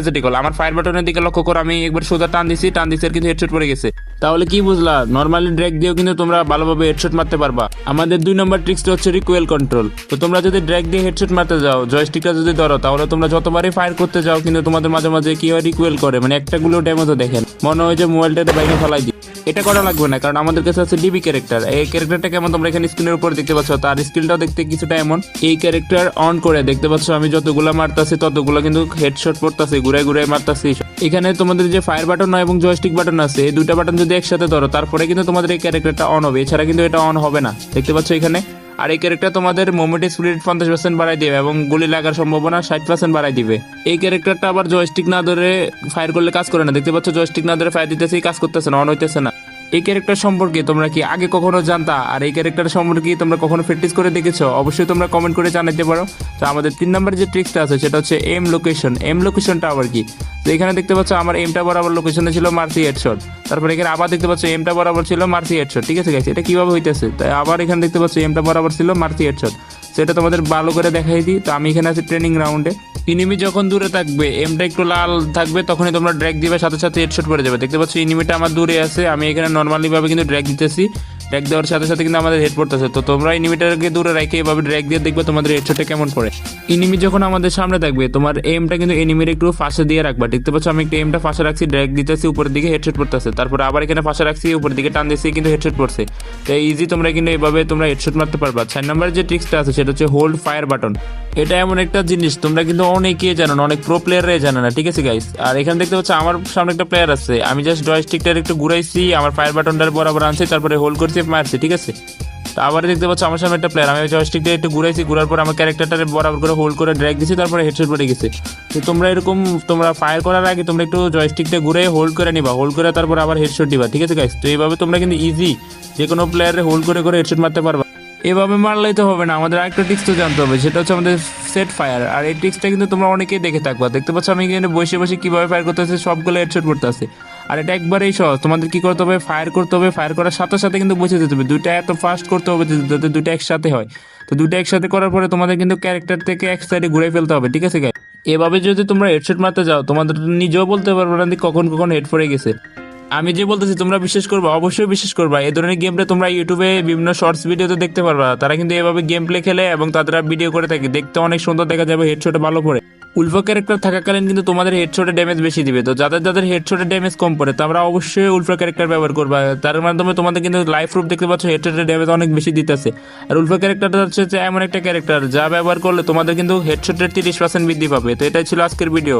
Critical. আমার fire বাটনের দিকে লক্ষ্য করো, আমি একবার সোজা টান দিছি আর কিন্তু হেডশট পড়ে গেছে। তাহলে কি বুঝলা, নর্মালি ড্র্যাগ দিয়েও কিন্তু তোমরা ভালোভাবে হেডশট মারতে পারবা। আমাদের 2 নম্বর ট্রিক্সটা হচ্ছে রিকোয়েল কন্ট্রোল। তো তোমরা যদি ড্র্যাগ দিয়ে হেডশট মারতে যাও, জয়স্টিকটা যদি ধরো, তাহলে তোমরা যতবারই ফায়ার করতে যাও কিন্তু তোমাদের মাঝে মাঝে কি হয়, রিকোয়েল করে, মানে একটা গুলো ড্যামেজও দেখেন মনে হয় যে মোবাইলটাতে বাইরে ফেলাই দিই। এটা করা লাগবে না, কারণ আমাদের কাছে আছে ডিবি ক্যারেক্টার। এই ক্যারেক্টারটা কেমন তোমরা এখানে স্ক্রিনের উপর দেখতে পাচ্ছ, তার স্কিলটাও দেখতে কিছুটা এমন। এই ক্যারেক্টার অন করে দেখতে পাচ্ছ আমি যতগুলো মারতাছি ততগুলো কিন্তু হেডশট পড়তাছে, ঘুরে ঘুরে মারতাছি। এখানে তোমাদের যে ফায়ার বাটন এবং জয়স্টিক বাটন আছে, এই দুইটা বাটন যদি একসাথে ধরো তারপরে কিন্তু তোমাদের এই ক্যারেক্টারটা অন হবে, এছাড়া কিন্তু এটা অন হবে না। দেখতে পাচ্ছ এখানে। আর এই ক্যারেক্টার তোমাদের মোমেন্ট স্পিড 50% বাড়াই দিবে এবং গুলি লাগার সম্ভাবনা 60% বাড়াই দিবে। এই ক্যারেক্টারটা আবার জয়স্টিক না ধরে ফায়ার করলে কাজ করে না। দেখতে পাচ্ছ জয়স্টিক না ধরে ফায়ার দিতেছে, কাজ করতেছে না, অন হইতেছে না। এই ক্যারেক্টার সম্পর্কে তোমরা কি আগে কখনো জানতা? আর এই ক্যারেক্টার সম্পর্কে কি তোমরা কখনো প্র্যাকটিস করে দেখেছো? অবশ্যই তোমরা কমেন্ট করে জানাতে পারো। তো আমাদের 3 নম্বর যে ট্রিক্সটা আছে সেটা হচ্ছে এম লোকেশন। এম লোকেশনটা আবার কি? তো এখানে দেখতে পাচ্ছ আমার এমটা বরাবর লোকেশনে ছিল মার্সি হেডশট, তারপরে এখানে আবার দেখতে পাচ্ছ এমটা বরাবর ছিল মার্সি হেডশট। ঠিক আছে গাইস, এটা কিভাবে হইতেছে? তাই আবার এখানে দেখতে পাচ্ছ এমটা বরাবর ছিল মার্সি হেডশট। সেটা তোমাদের ভালো করে দেখাই দিই। তো আমি এখানে আছি ট্রেনিং রাউন্ডে। এনিমি যখন দূরে থাকবে, এমটা একটু লাল থাকবে, তখনই তোমরা ড্র্যাগ দিবে, সাথে সাথে হেডশট পড়ে যাবে। দেখতে পাচ্ছ এনিমিটা আমার দূরে আছে, আমি এখানে নর্মালি ভাবে কিন্তু ড্র্যাগ দিতেছি। ড্র্যাগ দেওয়ার সাথে সাথে কিন্তু আমাদের হেড পড়তেছে। তো তোমরা এনিমিটাকে দূরে রেখে এভাবে ড্র্যাগ দিয়ে দেখবে তোমাদের হেডশটটা কেমন পড়ে। এনিমি যখন আমাদের সামনে থাকবে, তোমার এমটা কিন্তু এনিমির একটু ফাঁসে দিয়ে রাখবা। দেখতে পাচ্ছ আমি একটু এমটা ফাঁসে রাখছি, ড্র্যাগ দিতেছি, উপরের দিকে হেডশট পড়তেছে। তারপর আবার এখানে ফাঁসে রাখছি, উপরের দিকে টান দিচ্ছি, কিন্তু হেডশট পড়ছে। তো ইজি তোমরা কিন্তু এভাবে তোমরা হেডশট মারতে পারবা। 4 নম্বর যে ট্রিক্সটা আছে সেটা হচ্ছে হোল্ড ফায়ার বাটন। এটা এমন একটা জিনিস তোমরা কিন্তু অনেকেই জানো না, অনেক প্রো প্লেয়াররাই জানে না। ঠিক আছে গাইস, আর এখানে দেখতে পাচ্ছ আমার সামনে একটা প্লেয়ার আছে, আমি জাস্ট জয়স্টিকটার একটু ঘুরাইছি, আমার ফায়ার বাটনটার বরাবর আনছি, তারপরে হোল্ড করছি, মারছি। ঠিক আছে, তো আবার দেখতে পাচ্ছ আমার সামনে একটা প্লেয়ার, আমি জয়স্টিকটা একটু ঘুরাইছি, ঘুরার পর আমার ক্যারেক্টারটারে বরাবর করে হোল্ড করে ড্র্যাগ দিছি, তারপরে হেডশট পড়ে গেছে। তো তোমরা এরকম তোমরা ফায়ার করার আগে তোমরা একটু জয়স্টিকটা ঘুরে হোল্ড করে নিবা, হোল্ড করে তারপর আবার হেডশট দিবা। ঠিক আছে গাইস, তো এইভাবে তোমরা কিন্তু ইজি যে কোনো প্লেয়ারে হোল্ড করে করে হেডশট মারতে পারবা। এভাবে মারলেই তো হবে না, আমাদের আরেকটা ট্রিক্স তো জানতে হবে, সেটা হচ্ছে আমাদের সেট ফায়ার। আর এই ট্রিক্সটা কিন্তু তোমরা অনেকেই দেখে থাকবা। দেখতে পাচ্ছ আমি এখানে বসে বসে কিভাবে ফায়ার করতেছে, সবগুলো হেডশট করতেছে। আর এটা একবারেই সহজ, তোমাদের কি করতে হবে, ফায়ার করতে হবে, ফায়ার করার সাথে সাথে কিন্তু বসে যেতে হবে। দুইটা এত ফাস্ট করতে হবে যাতে দুইটা একসাথে হয়। তো দুইটা একসাথে করার পরে তোমাদের কিন্তু ক্যারেক্টার থেকে এক সাইডে ঘুরে ফেলতে হবে। ঠিক আছে গাইস, এভাবে যদি তোমরা হেডশট মারতে যাও, তোমাদের নিজেও বলতে পারবে না কখন কখন হেড পড়ে গেছে। আমি যে বলতেছি তোমরা বিশ্বাস করবা, অবশ্যই বিশ্বাস করবা। এই ধরনের গেম প্লে তোমরা ইউটিউবে বিভিন্ন শর্টস ভিডিওতে দেখতে পারবা। তারা কিন্তু এভাবে গেম প্লে খেলে এবং তারা ভিডিও করে থাকে, দেখতে অনেক সুন্দর দেখা যাবে, হেডশটে ভালো পড়ে। উলফা ক্যারেক্টার থাকাকালীন কিন্তু তোমাদের হেডশটে ড্যামেজ বেশি দিবে। তো যাদের যাদের হেডশটে ড্যামেজ কম পড়ে তোমরা অবশ্যই উলফা ক্যারেক্টার ব্যবহার করবা। তার মাধ্যমে তোমাদের কিন্তু লাইফ প্রুফ দেখতে পাচ্ছ হেডশটে ড্যামেজ অনেক বেশি দিতেছে। আর উলফা ক্যারেক্টারটা হচ্ছে যে এমন একটা ক্যারেক্টার যা ব্যবহার করলে তোমাদের কিন্তু হেডশটের 30% বৃদ্ধি পাবে। তো এটাই ছিল আজকের ভিডিও।